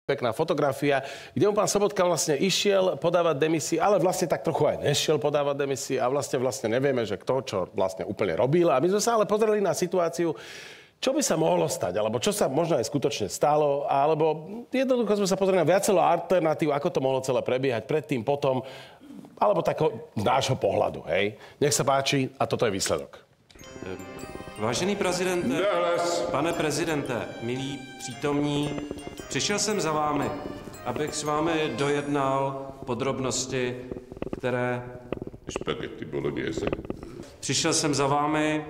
Pekná fotografia, kde mu pán Sobotka vlastne išiel podávať demisiu, ale vlastne tak trochu aj nešiel podávať demisiu a vlastne nevieme, že kto čo vlastne úplne robil. A my sme sa ale pozreli na situáciu, čo by sa mohlo stať, alebo čo sa možno aj skutočne stalo, alebo jednoducho sme sa pozreli na viacero alternatív, ako to mohlo celé prebiehať predtým, potom, alebo tak z nášho pohľadu, hej. Nech sa páči, a toto je výsledok. Vážený prezidente, pane prezidente, milí přítomní, přišel jsem za vámi, abych s vámi dojednal podrobnosti, které... Špagety bolognese. Přišel jsem za vámi,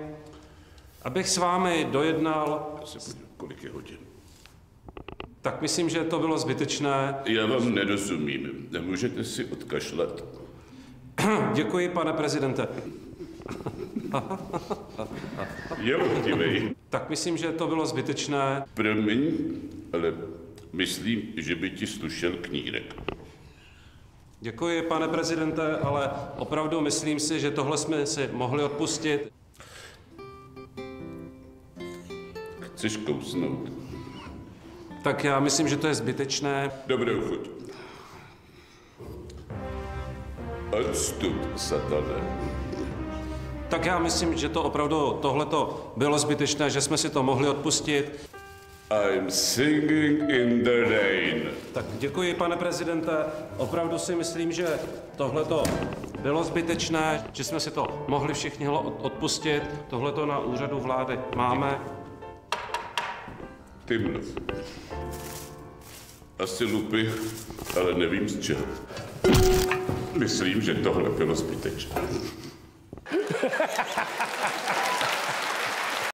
abych s vámi dojednal... Kolik je hodin? Tak myslím, že to bylo zbytečné. Já vám nerozumím. Můžete si odkašlat? Děkuji, pane prezidente. Je chtivej. Tak myslím, že to bylo zbytečné. Promiň, ale myslím, že by ti slušel knírek. Děkuji, pane prezidente, ale opravdu myslím si, že tohle jsme si mohli odpustit. Chceš kousnout? Tak já myslím, že to je zbytečné. Dobrou chuť. Odstup, satane. Tak já myslím, že to opravdu tohleto bylo zbytečné, že jsme si to mohli odpustit. I'm singing in the rain. Tak děkuji, pane prezidente. Opravdu si myslím, že tohleto bylo zbytečné, že jsme si to mohli všichni odpustit. Tohleto na úřadu vlády máme. Tymnov. Asi lupy, ale nevím z čeho. Myslím, že tohle bylo zbytečné.